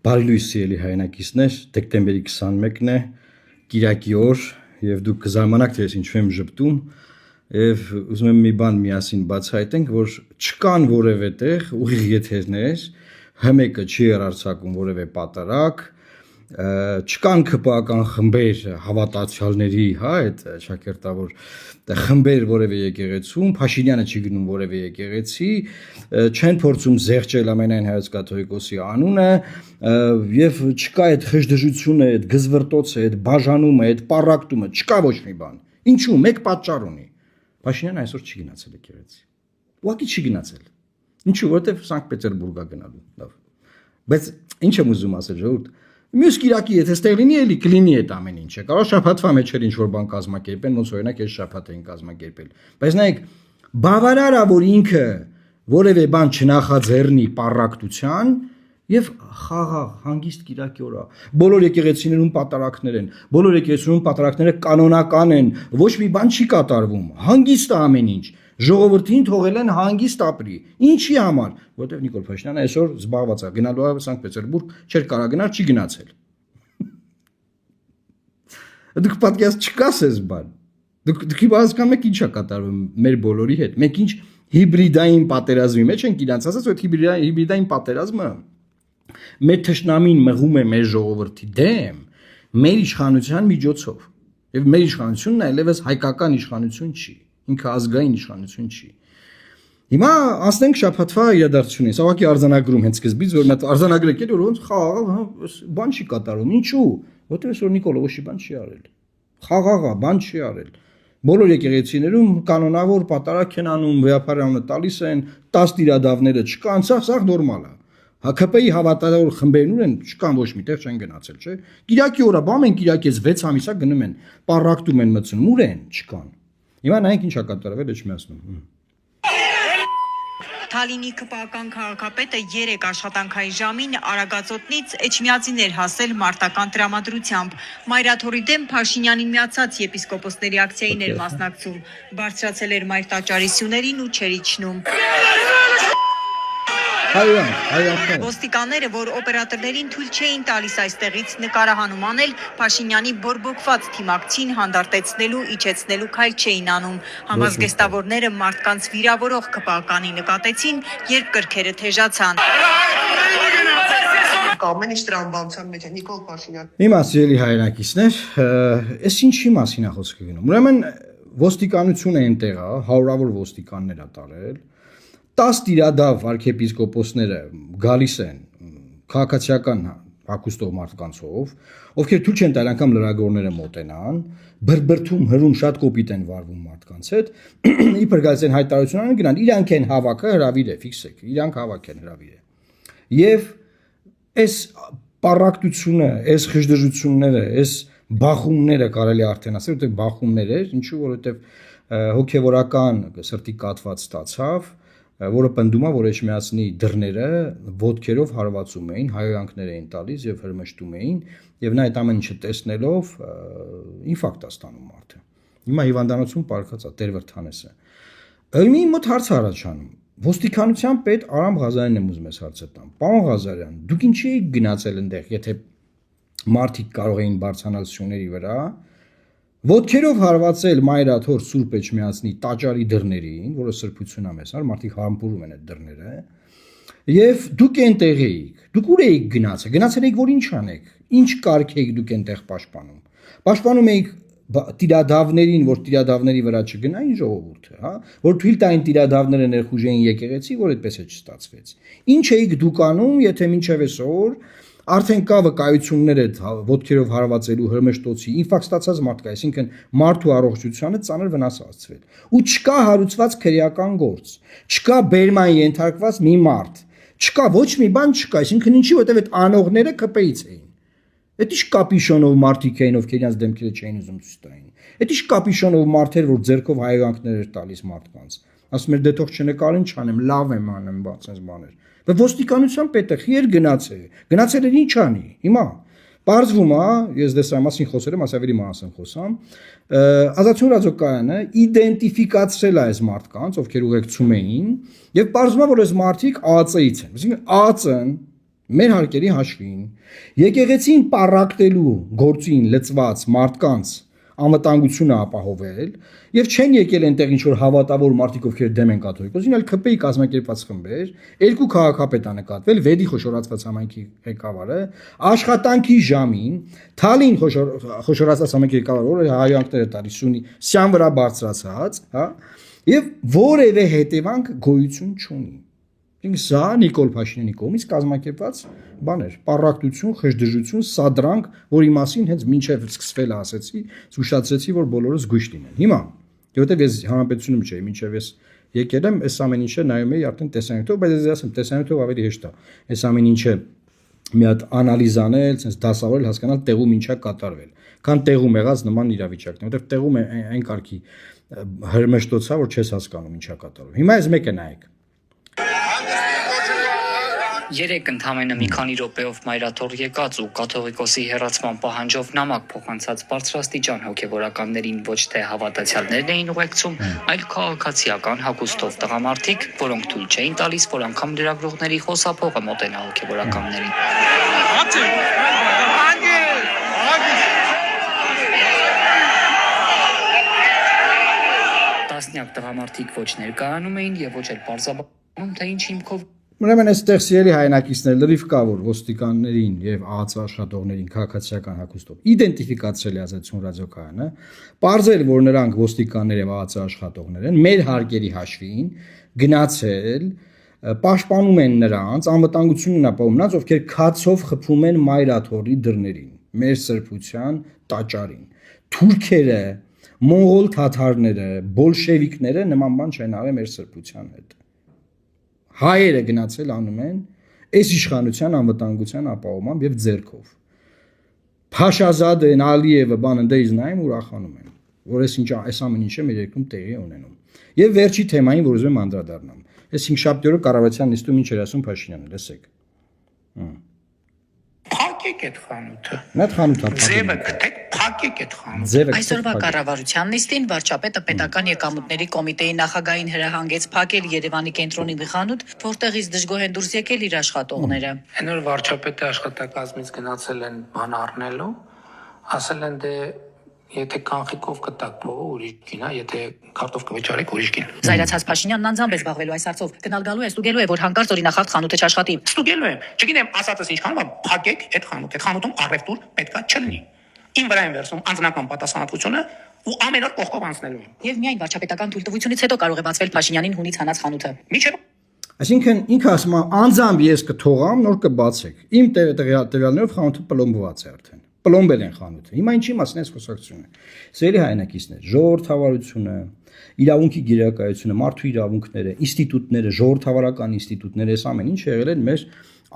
Բարի լույս սիրելի հայրենակիցներ, դեկտեմբերի 21-ն է, Կիրակի օր, եւ դուք կզարմանաք, թե ես ինչու եմ ժպտում, եւ ուզում եմ մի բան միասին բացահայտենք, որ չկան որևէ տեղ ուղիղ եթերներ, հմեկը չի հեռարձակում որևէ պատարակ, չկան ԿՊԱ-ական խմբեր հավատացյալների, այդ շակերտավոր խմբեր որևէ եկեղեցում, Փաշինյանը չի գնում որևէ եկեղեցի, չեն փորձում զեղչել ամենայն հայոց կաթողիկոսի անունը, եւ չկա այդ խժդժությունը, այդ գզվրտոցը, այդ բաժանումը, այդ պառակտումը, չկա ոչ մի բան։ Ինչու՞, մեկ պատճառ ունի։ Փաշինյանը այսօր չի գնացել եկեղեցի։ Ուղղակի չի գնացել։ Ինչու՞, որովհետեւ Սանկտ Պետերբուրգ է գնալու։ Լավ։ Բայց ինչ եմ ուզում ասել, ժողովուրդ։ Մյուս Կիրակի եթե ստեղ լինի, էլի կլինի այդ ամեն ինչը։ Կարող շաբաթվա մեջ էլ ինչ-որ բան կազմակերպեն, ոնց օրինակ այս շաբաթ էին կազմակերպել։ Բայց նայեք, բավարար է, որ ինքը որևէ բան չնախաձեռնի պառակտության եւ խաղաղ հանգիստ Կիրակի օր է։ Բոլոր եկեղեցիներում պատարակներ են, բոլոր եկեղեցիներում պատարակները կանոնական են, ոչ մի բան չի կատարվում։ Հանգիստ է ամեն ինչ։ Ժողովրդին թողել են հանգիստ ապրի։ Ինչի համար, որտեվ Նիկոլ Փաշինյանը այսօր զբաղված է, գնալու է Սանկտ Պետերբուրգ, չէր կարա գնալ, չի գնացել։ Դուք պատկաստ չկաս այս բան։ Դուք հասկանում եք ինչ է կատարվում մեր բոլորի հետ։ Մենք ինչ հիբրիդային պատերազմի մեջ ենք իրանց ասած, այդ հիբրիդային պատերազմը մեր թշնամին մղում է մեր ժողովրդի դեմ մեր իշխանության միջոցով։ Եվ մեր իշխանությունն այլևս հայկական իշխանություն չի, ինքը ազգային իշխանություն չի։ Հիմա ասենք շաբաթվա իրադարձությունից, ավակի արձանագրում հենց սկզբից, որ մատ արձանագրեք էլ որ ոնց խաղաղ բան չի կատարում։ Ինչու՞։ Որտեղ այսօր Նիկոլը ոչ մի բան չի արել։ Խաղաղ է, բան չի արել։ Բոլոր եկեղեցիներում կանոնավոր պատարակ են անում, վեհապարանը տալիս են, 10 տիրադավները չկան, սա նորմալ է։ ՀԿՊ-ի հավատալու խմբերն ուր են, չկան ոչ միտեղ չեն գնացել, չէ։ Կիրակի օրը բամ են Կիրակից 6 ամիսա գնում են, պառակտում են մցնում, ուր են, չկան։ Հիմա նայենք ինչ է կատարվել, ոչ միացնում։ Թալինի ԿՊԱ-ական քաղաքապետը 3 աշխատանքային ժամին Արագածոտնից Էջմիածին էր հասել մարտական տրամադրությամբ։ Մայրաթորի դեմ Փաշինյանին միացած եպիսկոպոսների ակցիային էր մասնակցում։ Բարձրացել էր մայր տաճարի սյուներին ու չէր իջնում։ Ոստիկանները, որ օպերատորներին թույլ չէին տալիս այստեղից նկարահանում անել, Փաշինյանի բորբոքված թիմակցին հանդարտեցնելու, իջեցնելու քայլ չէին անում։ Համազգեստավորները մարդկանց վիրավորող ԿՊԱ-կանի նկատեցին, երբ կրքերը թեժացան։ Ամեն ինչ տրամաբանության մեջ է Նիկոլ Փաշինյան։ Հիմա սիրելի հայրենակիցներ, այս ինչի մասին է խոսքը գնում։ Ուրեմն ոստիկանությունը այնտեղ է, հարյուրավոր ոստիկաններ է տարել։ 10 տիրադավ arczepiskopոսները գալիս են քաղաքացիական հագուստով մարդկանցով, ովքեր թույլ չեն տալ անգամ լրագրողները մոտենան, բրբրթում հրում շատ կոպիտ են վարվում մարդկանց հետ, իբր գալիս են հայտարարություն անում գնան, իրանք են հավաքը հրավիր է, ֆիքսեք, իրանք հավաք են հրավիր է։ Եվ այս պառակտությունը, այս խժդժությունները, այս բախումները կարելի արդեն ասել, որտեղ բախումներ էր, ինչու որովհետև հոգևորական սրտի կաթված ստացավ, որը պնդում է, որ Էջմիածնի դռները ոտքերով հարվածում էին, հայհոյանքներ էին տալիս եւ հրմշտում էին, եւ նա այդ ամեն ինչը տեսնելով ինֆարկտ է ստանում մարդը։ Հիմա հիվանդանոցում պարկած է Տեր Վրթանեսը։ Ըլմի մոտ հարց առաջանում։ Ոստիկանության պետ Արամ Ղազարյանն եմ ուզում ես հարցը տամ։ Պարոն Ղազարյան, դուք ինչի եք գնացել այնտեղ, եթե մարդիկ կարող էին բարձրանալ սյուների վրա, ոտքերով հարվածել Մայրաթոր Սուրբ Էջմիածնի տաճարի դռներին, որը սրբություն է մեզ, մարդիկ համբուրում են այդ դռները, եւ դուք այնտեղ էիք, դուք ուր էիք գնացել, գնացել էիք, որ ինչ անեք, ինչ կարգ էիք դուք այնտեղ պաշտպանում, պաշտպանում էիք տիրադավներին, որ տիրադավների վրա չգնային ժողովուրդը, հա, որ թույլ տային տիրադավները ներխուժեին եկեղեցի, որ այդպես է չստացվեց։ Ինչ էիք դուք անում, եթե մինչև այսօր արդեն կա վկայություններ այդ ոտքերով հարվածելու հրմշտոցի, ինֆարկտ ստացած մարդկա, այսինքն մարդու առողջությանը ծանր վնաս հասցվել։ Ու չկա հարուցված քրեական գործ, չկա բերման ենթարկված մի մարդ, չկա ոչ մի բան չկա, այսինքն ինչի, որտեղ այդ անողները ԿՊ-ից էին։ Այդ ինչ կապիշոնով մարդիկ էին, ովքեր իրենց դեմքերը չէին ուզում ցույց տային։ Այդ ինչ կապիշոնով մարդեր, որ ձեռքով հայհոյանքներ էր տալիս մարդկանց։ Ասում էր դե թող չնկարին, չանեմ, լավ եմ անում, բացած բաներ։ Բայց ոստիկանության պետը խիեր գնացել։ Գնացել էր ինչ անի։ Հիմա պարզվում է, ես դες այս մասին խոսել եմ, ասավերի մասն խոսամ, Ազատություն ռադիոկայանը իդենտիֆիկացրել է այս մարդկանց, ովքեր ուղեկցում էին, եւ պարզվում է, որ այս մարդիկ ԱԱԾ-ից են։ Այսինքն ԱԱԾ-ն Մեր հարկերի հաշվին եկեղեցին պարակտելու գործին լծված մարդկանց անվտանգությունը ապահովել եւ չեն եկել այնտեղ ինչ որ հավատավոր մարդիկ ովքեր դեմ են կաթողիկոսին, այլ ԿՊ-ի կազմակերպված խմբեր, երկու քաղաքապետ ա նկատվել, վեդի խոշորացված համայնքի ղեկավարը, աշխատանքի ժամին Թալին խոշորացած համայնքի ղեկավարը, որը հայանքները տալիս ունի սյան վրա բարձրացած, հա, եւ որևէ հետևանք գոյություն չունի։ Ինքը սա Նիկոլ Փաշինյանի կողմից կազմակերպված բան էր, պարակտություն, խժդժություն, սադրանք, որի մասին հենց մինչև սկսվելը ասեցի, զգուշացրեցի, որ բոլորը զգույշ լինեն։ Հիմա, որովհետև ես հանրապետությունում չէի, մինչև ես եկել եմ, այս ամեն ինչը նայում էի արդեն տեսանյութով, բայց ես ասեմ, տեսանյութով ավելի հեշտ է։ Այս ամեն ինչը մի հատ անալիզ անել, sense դասավորել, հասկանալ տեղում ինչա կատարվել։ Քան տեղում եղած նման իրավիճակն է, որովհետև տեղում է այն կարգի հրմշտոցա, որ չես հասկանում ինչա կատարվում։ Հիմա այս մեկը նայեք։ Երեք ընդամենը մի քանի րոպեով մայրաթոր եկած ու կաթողիկոսի հեռացման պահանջով նամակ փոխանցած բարձրաստիճան հոգևորականներին ոչ թե հավատացյալներն էին ուղեկցում, այլ քաղաքացիական հագուստով տղամարդիկ, որոնք թույլ չէին տալիս, որ անգամ լրագրողների խոսափողը մոտենա հոգևորականներին։ Տասնյակ տղամարդիկ ոչ ներկայանում էին եւ ոչ էլ պարզաբանում, թե ինչ հիմքով Ուրեմն այստեղ սիրելի հայրենակիցներ լրիվ կա որ ոստիկաններին եւ ԱԱՑ աշխատողներին քաղաքացիական հագուստով իդենտիֆիկացրել է Ազատություն ռադիոկայանը, ողջել որ նրանք ոստիկաններ եւ ԱԱՑ աշխատողներ են, մեր հարկերի հաշվին գնացել, պաշտպանում են նրանց, անվտանգությունն ապահովում նրանց, ովքեր քացով խփում են մայրաթորի դռներին, մեր սրբության տաճարին։ Թուրքերը, մոնղոլ թաթարները, բոլշևիկները նման բան չեն արել մեր սրբության հետ։ Հայերը գնացել անում են այս իշխանության անվտանգության ապահովմամբ եւ ձեռքով։ Փաշազադեն, Ալիևը բանը դեից նայում ուրախանում են, որ այս ամեն ինչը մեր երկրում տեղի ունենում։ Եվ վերջի թեմային, որ ուզում եմ անդրադառնամ։ Այս 5-շաբթի օրը կառավարության նիստում ինչ էր ասում Փաշինյանը, լսեք։ Փակեք այդ խանութը։ Նա խանութ է։ Ձևը գտեք, փակեք այդ խանութը։ Այսօրվա կառավարության նիստին վարչապետը պետական եկամուտների կոմիտեի նախագահին հրահանգեց փակել Երևանի կենտրոնի մի խանութ, որտեղից դժգոհ են դուրս եկել իր աշխատողները։ Այն որ վարչապետի աշխատակազմից գնացել են բան առնելու, ասել են դե եթե կանխիկով կտակ փողը ուրիշ կին, եթե քարտով կվճարեք ուրիշ կին։ Զայրացած Փաշինյանն անձամբ է զբաղվելու այս հարցով։ Գնալ գալու է, ստուգելու է, որ հանկարծ օրինախախտ խանութը չաշխատի։ Ստուգելու եմ։ Չգիտեմ, ասածս ինչքան բա փակեք այդ խանութը։ Այդ խանութում առևտուր պետքա չլինի։ Իմ վրա են վերցնում անձնական պատասխանատվությունը ու ամեն օր կողքով անցնելու եմ։ Եվ միայն վարչապետական թույլտվությունից հետո կարող է բացվել Փաշինյանին հունից հանած խանութը։ Միջև Այսինքն ինքը ասում է անձամբ ես կթողամ, նոր կբացեք։ Իմ տվյալներով խանութը պլոմբված է արդեն։ Պլոմբել են խանութը։ Հիմա ինչի մասին է խոսակցությունը։ Սերի հայրենակիցներ, ժողովրդավարությունը, իրավունքի գերակայությունը, մարդու իրավունքները, ինստիտուտները, ժողովրդավարական ինստիտուտները, այս ամեն ինչ եղել են մեր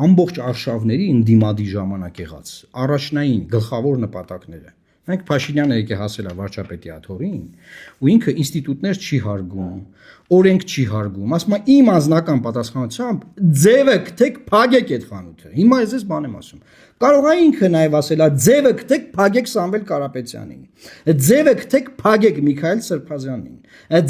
ամբողջ արշավների ընդդիմադի ժամանակ եղած առաջնային գլխավոր նպատակները։ Մենք Փաշինյանը եկե հասել է վարչապետի աթոռին ու ինքը ինստիտուտներ չի հարգում, օրենք չի հարգում, ասում է իմ անձնական պատասխանությամբ ձևը գտեք փակեք այդ խանութը։ Հիմա ես բան եմ ասում։ Կարող է ինքը նաև ասել է ձևը գտեք փակեք Սամվել Կարապետյանին, ձևը գտեք փակեք Միքայել Սրբազյանին,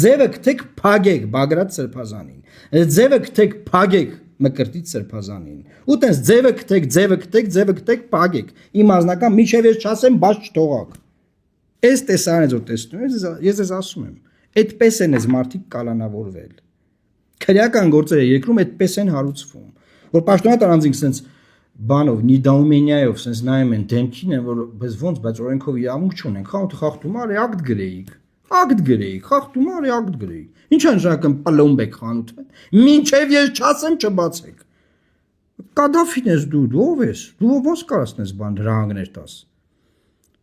ձևը գտեք փակեք Բագրատ Սրբազյանին, ձևը գտեք փակեք Մկրտիչ Սրբազանին։ Ու տես ձևը գտեք, փակեք։ Իմ անձնական միջև ես չասեմ, բաց չթողակ։ Այս տեսարանը որ տեսնում ես ասում եմ, այդպես են այս մարդիկ կալանավորվել։ Քրեական գործերը երկրում այդպես են հարուցվում, որ պաշտոնատար անձինք sense բանով նիդաումենիայով sense նայում են դեմքին են, որ բայց օրենքով իրավունք չունեն, խաղթ խախտում արի ակտ գրեիք։ Ակտ գրեիք, խախտում արի ակտ գրեիք։ Ինչ անշական պլոմբեք խանութը։ Մինչև ես չասեմ չբացեք։ Կադաֆին ես դու ով ես։ Դու ո՞ս կարասնես բան հրահանգներ տաս։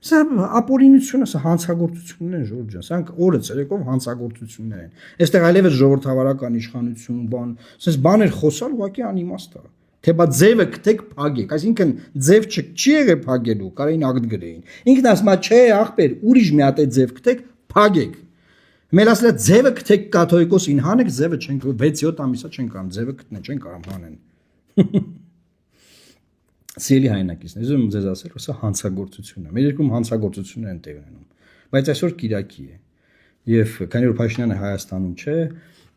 Սա ապօրինությունը, սա հանցագործությունն են Ժորժ ջան, սրանք օրը ցերեկով հանցագործություններ են։ Այստեղ այլևս ժողովրդավարական իշխանություն բան, sense բաներ խոսալ ուղղակի անիմաստ է։ Թե բա ձևը գտեք փագեք, այսինքն ձև չի եղել փագելու, կարային ակտ գրեին։ Ինքն ասում է, չէ, ախպեր, ուրիշ մի հատ է ձև գտեք, փագեք։ Մեր ասել է ձևը գտեք կաթողիկոսին հանեք, ձևը չենք 6-7 ամիսա չեն կարող ձևը գտնեն, չեն կարող հանեն։ Սիրելի հայրենակիցներ, ես ուզում ձեզ ասել, որ սա հանցագործություն է։ Մեր երկրում հանցագործություններ են տեղ ունենում, բայց այսօր Կիրակի է։ Եվ քանի որ Փաշինյանը Հայաստանում չէ,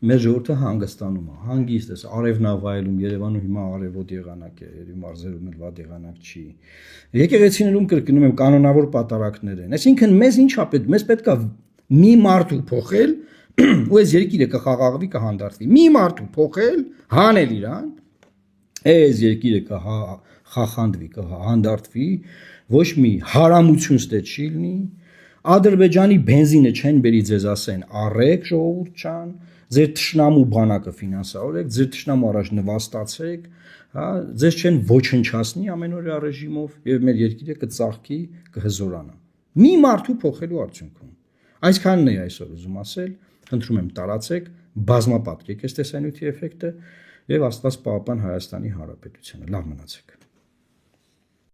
մեր ժողովուրդը հանգստանում է, հանգիստ է, արևնավայելում, Երևանում հիմա արևոտ եղանակ է, երևի մարզերում էլ վատ եղանակ չի։ Եկեղեցիներում կրկնում եմ կանոնավոր պատարակներ են։ Այսինքն մեզ ինչա պետք, մեզ պետքա մի մարդու փոխել, ու այս երկիրը կխաղաղվի, կհանդարտվի։ Մի մարդու փոխել, հանել իրան, այս երկիրը կխախանդվի, կհանդարտվի, ոչ մի հարամություն ստե չի լինի։ Ադրբեջանի բենզինը չեն բերի ձեզ ասեն, առեք ժողովուրդ ջան, ձեր թշնամու բանակը ֆինանսավորեք, ձեր թշնամու առաջ նվաստացեք, հա, ձեզ չեն ոչնչացնի ամենօրյա ռեժիմով եւ մեր երկիրը կծաղկի, կհզորանա։ Մի մարդու փոխելու արդյունքում։ Այսքանն է այսօր ուզում ասել, խնդրում եմ տարածեք, բազմապատկեք այս տեսանյութի էֆեկտը եւ Աստված պահապան Հայաստանի Հանրապետությանը։ Լավ մնացեք։